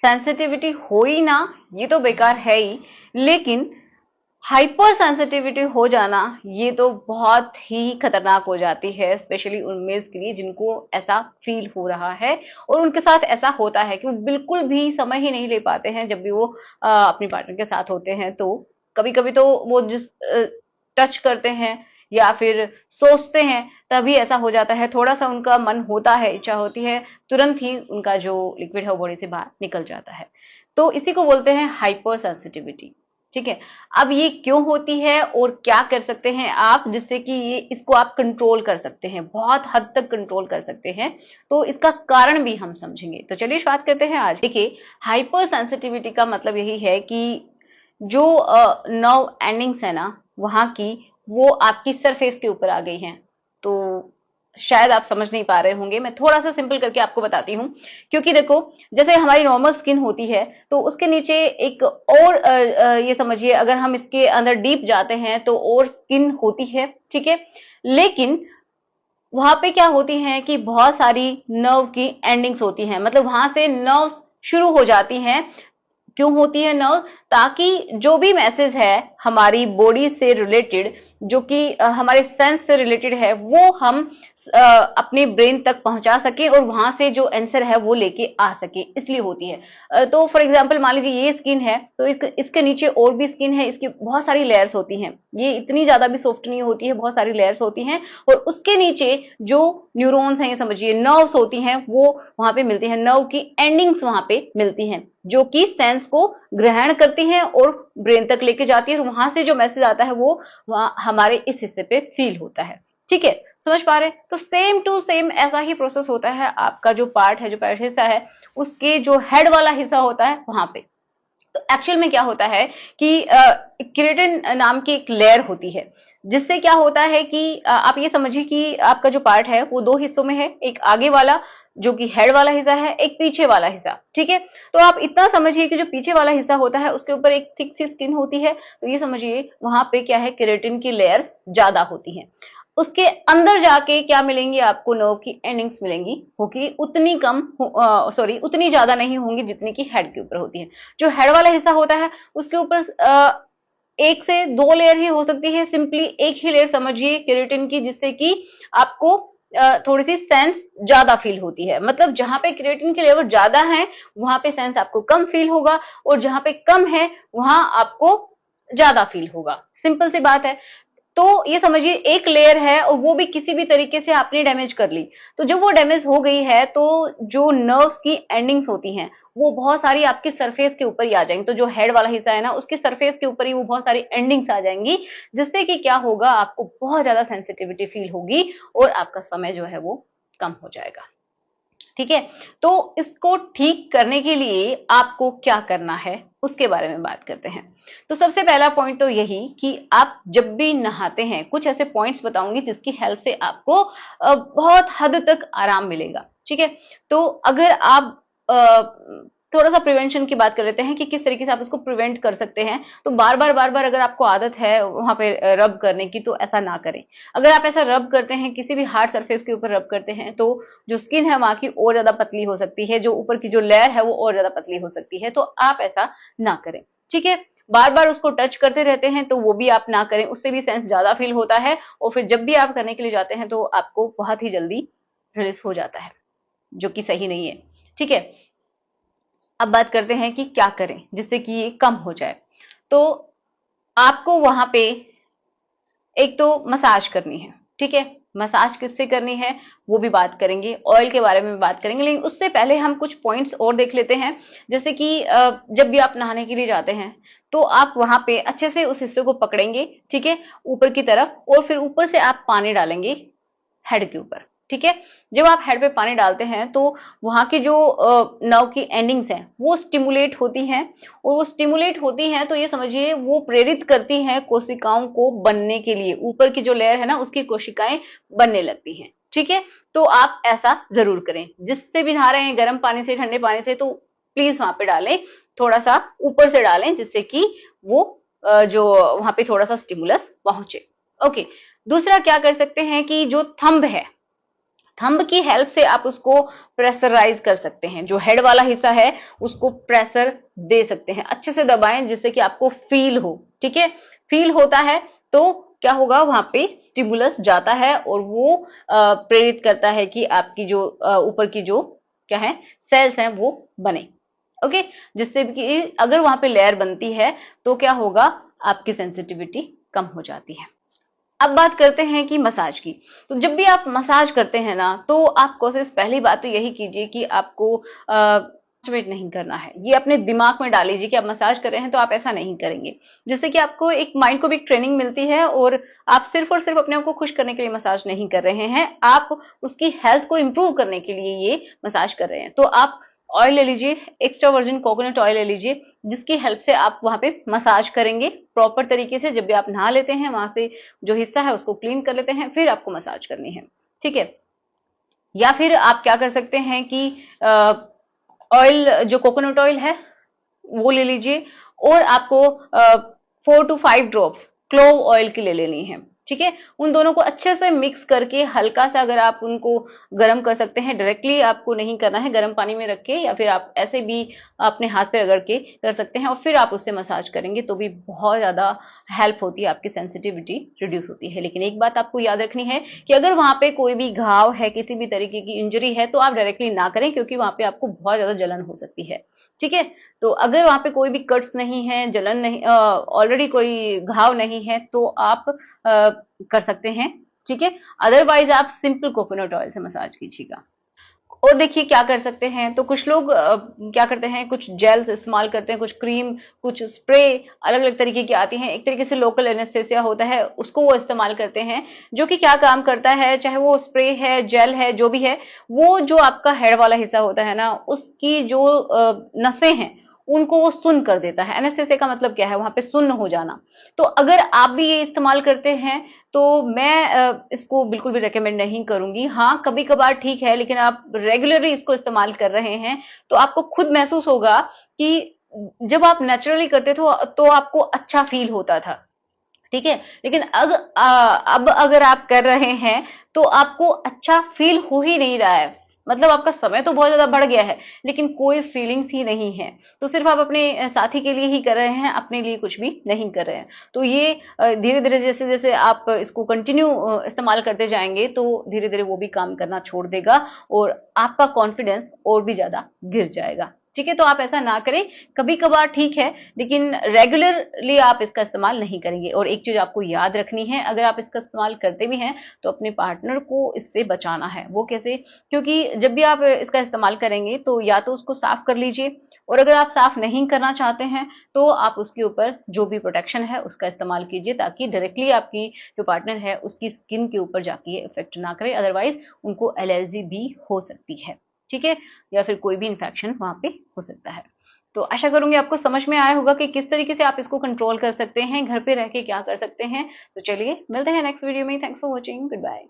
Sensitivity हो ही ना, ये तो बेकार है ही, लेकिन हाइपर सेंसिटिविटी हो जाना ये तो बहुत ही खतरनाक हो जाती है, स्पेशली उन मेल्स के लिए जिनको ऐसा फील हो रहा है और उनके साथ ऐसा होता है कि वो बिल्कुल भी समय ही नहीं ले पाते हैं जब भी वो अपनी पार्टनर के साथ होते हैं। तो कभी कभी तो वो जिस टच करते हैं या फिर सोचते हैं तभी ऐसा हो जाता है, थोड़ा सा उनका मन होता है, इच्छा होती है, तुरंत ही उनका जो लिक्विड है वो बॉडी से बाहर निकल जाता है। तो इसी को बोलते हैं हाइपर सेंसिटिविटी। ठीक है, अब ये क्यों होती है और क्या कर सकते हैं आप जिससे कि ये इसको आप कंट्रोल कर सकते हैं, बहुत हद तक कंट्रोल कर सकते हैं, तो इसका कारण भी हम समझेंगे। तो चलिए बात करते हैं आज। देखिए, हाइपर सेंसिटिविटी का मतलब यही है कि जो नर्व एंडिंग्स है ना वहां की, वो आपकी सरफेस के ऊपर आ गई हैं। तो शायद आप समझ नहीं पा रहे होंगे, मैं थोड़ा सा सिंपल करके आपको बताती हूँ। क्योंकि देखो, जैसे हमारी नॉर्मल स्किन होती है तो उसके नीचे एक और ये समझिए, अगर हम इसके अंदर डीप जाते हैं तो और स्किन होती है, ठीक है। लेकिन वहां पे क्या होती है कि बहुत सारी नर्व की एंडिंग्स होती हैं, मतलब वहां से नर्व शुरू हो जाती हैं। क्यों होती है नर्व? ताकि जो भी मैसेज है हमारी बॉडी से रिलेटेड, जो कि हमारे सेंस से रिलेटेड है, वो हम अपने ब्रेन तक पहुंचा सके और वहां से जो आंसर है वो लेके आ सके, इसलिए होती है। तो फॉर एग्जांपल मान लीजिए ये स्किन है, तो इसके नीचे और भी स्किन है, इसकी बहुत सारी लेयर्स होती हैं, ये इतनी ज्यादा भी सॉफ्ट नहीं होती है, बहुत सारी लेयर्स होती हैं। और उसके नीचे जो न्यूरॉन्स हैं, ये समझिए नर्व्स होती हैं, वो वहां पे मिलती हैं, नर्व की एंडिंग्स वहां पे मिलती हैं, जो कि सेंस को ग्रहण करती हैं और ब्रेन तक लेके जाती है, और वहां से जो मैसेज आता है वो वहां हमारे इस हिस्से पे फील होता है। ठीक है, समझ पा रहे हैं? तो सेम टू सेम ऐसा ही प्रोसेस होता है, आपका जो पार्ट है, जो पैर हिस्सा है, उसके जो हेड वाला हिस्सा होता है वहां पे। तो एक्चुअल में क्या होता है कि केराटिन नाम की एक लेयर होती है, जिससे क्या होता है कि आप ये समझिए कि आपका जो पार्ट है वो दो हिस्सों में है, एक आगे वाला जो कि हेड वाला हिस्सा है, एक पीछे वाला हिस्सा। ठीक है, तो आप इतना समझिए कि जो पीछे वाला हिस्सा होता है उसके ऊपर एक थिक सी स्किन होती है, तो ये समझिए वहां पे क्या है, केराटिन की लेयर्स ज्यादा होती हैं। उसके अंदर जाके क्या मिलेंगी आपको, नर्व की एंडिंग्स मिलेंगी, होगी उतनी कम, सॉरी उतनी ज्यादा नहीं होंगी जितनी की हेड के ऊपर होती है। जो हेड वाला हिस्सा होता है उसके ऊपर एक से दो लेयर ही हो सकती है, सिंपली एक ही लेयर समझिए केराटिन की, जिससे कि आपको थोड़ी सी सेंस ज्यादा फील होती है। मतलब जहां पे केराटिन के लेवल ज्यादा है वहां पे सेंस आपको कम फील होगा, और जहां पे कम है वहां आपको ज्यादा फील होगा। सिंपल सी बात है। तो ये समझिए एक लेयर है और वो भी किसी भी तरीके से आपने डैमेज कर ली, तो जब वो डैमेज हो गई है तो जो नर्व्स की एंडिंग्स होती हैं वो बहुत सारी आपके सरफेस के ऊपर ही आ जाएंगी। तो जो हेड वाला हिस्सा है ना, उसके सरफेस के ऊपर ही वो बहुत सारी एंडिंग्स आ जाएंगी, जिससे कि क्या होगा, आपको बहुत ज्यादा सेंसिटिविटी फील होगी और आपका समय जो है वो कम हो जाएगा। ठीक है, तो इसको ठीक करने के लिए आपको क्या करना है उसके बारे में बात करते हैं। तो सबसे पहला पॉइंट तो यही कि आप जब भी नहाते हैं, कुछ ऐसे पॉइंट्स बताऊंगी जिसकी हेल्प से आपको बहुत हद तक आराम मिलेगा। ठीक है, तो अगर आप थोड़ा सा प्रिवेंशन की बात कर लेते हैं कि किस तरीके से आप इसको प्रिवेंट कर सकते हैं। तो बार बार अगर आपको आदत है वहां पे रब करने की, तो ऐसा ना करें। अगर आप ऐसा रब करते हैं, किसी भी हार्ड सरफेस के ऊपर रब करते हैं, तो जो स्किन है वहां की और ज्यादा पतली हो सकती है, जो ऊपर की जो लेयर है वो और ज्यादा पतली हो सकती है, तो आप ऐसा ना करें। ठीक है, बार बार उसको टच करते रहते हैं तो वो भी आप ना करें, उससे भी सेंस ज्यादा फील होता है, और फिर जब भी आप करने के लिए जाते हैं तो आपको बहुत ही जल्दी रिलीज हो जाता है, जो कि सही नहीं है। ठीक है, अब बात करते हैं कि क्या करें जिससे कि ये कम हो जाए। तो आपको वहां पे एक तो मसाज करनी है। ठीक है, मसाज किससे करनी है वो भी बात करेंगे, ऑयल के बारे में भी बात करेंगे, लेकिन उससे पहले हम कुछ पॉइंट्स और देख लेते हैं। जैसे कि जब भी आप नहाने के लिए जाते हैं तो आप वहां पे अच्छे से उस हिस्से को पकड़ेंगे, ठीक है, ऊपर की तरफ, और फिर ऊपर से आप पानी डालेंगे हेड के ऊपर। ठीक है, जब आप हेड पे पानी डालते हैं तो वहां की जो नर्व की एंडिंग्स हैं वो स्टिमुलेट होती हैं, और वो स्टिमुलेट होती हैं तो ये समझिए वो प्रेरित करती हैं कोशिकाओं को बनने के लिए, ऊपर की जो लेयर है ना उसकी कोशिकाएं बनने लगती हैं। ठीक है, तो आप ऐसा जरूर करें, जिससे भी नहा रहे हैं गर्म पानी से, ठंडे पानी से, तो प्लीज वहां पे डालें, थोड़ा सा ऊपर से डालें, जिससे कि वो जो वहां पे थोड़ा सा स्टिमुलस पहुंचे। ओके, दूसरा क्या कर सकते हैं कि जो थंब है, थंब की हेल्प से आप उसको प्रेशराइज कर सकते हैं, जो हेड वाला हिस्सा है उसको प्रेशर दे सकते हैं, अच्छे से दबाएं जिससे कि आपको फील हो। ठीक है, फील होता है तो क्या होगा, वहां पे स्टिमुलस जाता है और वो प्रेरित करता है कि आपकी जो ऊपर की जो क्या है सेल्स हैं वो बने। ओके, जिससे कि अगर वहां पे लेयर बनती है तो क्या होगा, आपकी सेंसिटिविटी कम हो जाती है। अब बात करते हैं कि मसाज की। तो जब भी आप मसाज करते हैं ना, तो आप कोशिश, पहली बात तो यही कीजिए कि आपको वेट नहीं करना है। ये अपने दिमाग में डाल लीजिए कि आप मसाज कर रहे हैं तो आप ऐसा नहीं करेंगे, जिससे कि आपको एक माइंड को भी एक ट्रेनिंग मिलती है और आप सिर्फ और सिर्फ अपने आप को खुश करने के लिए मसाज नहीं कर रहे हैं, आप उसकी हेल्थ को इंप्रूव करने के लिए ये मसाज कर रहे हैं। तो आप ऑयल ले लीजिए, एक्स्ट्रा वर्जिन कोकोनट ऑयल ले लीजिए, जिसकी हेल्प से आप वहां पे मसाज करेंगे प्रॉपर तरीके से। जब भी आप नहा लेते हैं वहां से जो हिस्सा है उसको क्लीन कर लेते हैं, फिर आपको मसाज करनी है। ठीक है, या फिर आप क्या कर सकते हैं कि ऑयल, जो कोकोनट ऑयल है वो ले लीजिए और आपको 4 to 5 ड्रॉप्स क्लोव ऑयल की ले लेनी है। ठीक है, उन दोनों को अच्छे से मिक्स करके हल्का सा, अगर आप उनको गर्म कर सकते हैं, डायरेक्टली आपको नहीं करना है, गर्म पानी में रख के या फिर आप ऐसे भी अपने हाथ पे रगड़ के कर सकते हैं और फिर आप उससे मसाज करेंगे तो भी बहुत ज्यादा हेल्प होती है, आपकी सेंसिटिविटी रिड्यूस होती है। लेकिन एक बात आपको याद रखनी है कि अगर वहां पे कोई भी घाव है, किसी भी तरीके की इंजरी है, तो आप डायरेक्टली ना करें, क्योंकि वहां पे आपको बहुत ज्यादा जलन हो सकती है। ठीक है, तो अगर वहां पे कोई भी कट्स नहीं है, जलन नहीं, ऑलरेडी कोई घाव नहीं है, तो आप कर सकते हैं। ठीक है, अदरवाइज आप सिंपल कोकोनट ऑयल से मसाज कीजिएगा। और देखिए क्या कर सकते हैं, तो कुछ लोग क्या करते हैं, कुछ जेल्स इस्तेमाल करते हैं, कुछ क्रीम, कुछ स्प्रे, अलग अलग तरीके की आती हैं। एक तरीके से लोकल एनेस्थेसिया होता है, उसको वो इस्तेमाल करते हैं, जो कि क्या काम करता है, चाहे वो स्प्रे है, जेल है, जो भी है, वो जो आपका हेड वाला हिस्सा होता है ना, उसकी जो नसें हैं उनको वो सुन्न कर देता है। एनेस्थेसिया का मतलब क्या है, वहां पे सुन्न हो जाना। तो अगर आप भी ये इस्तेमाल करते हैं तो मैं इसको बिल्कुल भी रेकमेंड नहीं करूंगी। हाँ, कभी कभार ठीक है, लेकिन आप रेगुलरली इसको इस्तेमाल कर रहे हैं तो आपको खुद महसूस होगा कि जब आप नेचुरली करते थे तो आपको अच्छा फील होता था। ठीक है, लेकिन अब अगर आप कर रहे हैं तो आपको अच्छा फील हो ही नहीं रहा है, मतलब आपका समय तो बहुत ज्यादा बढ़ गया है लेकिन कोई फीलिंग्स ही नहीं है। तो सिर्फ आप अपने साथी के लिए ही कर रहे हैं, अपने लिए कुछ भी नहीं कर रहे हैं। तो ये धीरे धीरे जैसे जैसे आप इसको कंटिन्यू इस्तेमाल करते जाएंगे तो धीरे धीरे वो भी काम करना छोड़ देगा और आपका कॉन्फिडेंस और भी ज्यादा गिर जाएगा। ठीक है, तो आप ऐसा ना करें, कभी कभार ठीक है, लेकिन रेगुलरली आप इसका इस्तेमाल नहीं करेंगे। और एक चीज आपको याद रखनी है, अगर आप इसका इस्तेमाल करते भी हैं तो अपने पार्टनर को इससे बचाना है। वो कैसे, क्योंकि जब भी आप इसका इस्तेमाल करेंगे तो या तो उसको साफ कर लीजिए, और अगर आप साफ नहीं करना चाहते हैं तो आप उसके ऊपर जो भी प्रोटेक्शन है उसका इस्तेमाल कीजिए, ताकि डायरेक्टली आपकी जो पार्टनर है उसकी स्किन के ऊपर जाके इफेक्ट ना करे, अदरवाइज उनको एलर्जी भी हो सकती है। ठीक है, या फिर कोई भी इन्फेक्शन वहां पे हो सकता है। तो आशा करूंगी आपको समझ में आया होगा कि किस तरीके से आप इसको कंट्रोल कर सकते हैं, घर पे रह के क्या कर सकते हैं। तो चलिए मिलते हैं नेक्स्ट वीडियो में। Thanks for watching, good bye.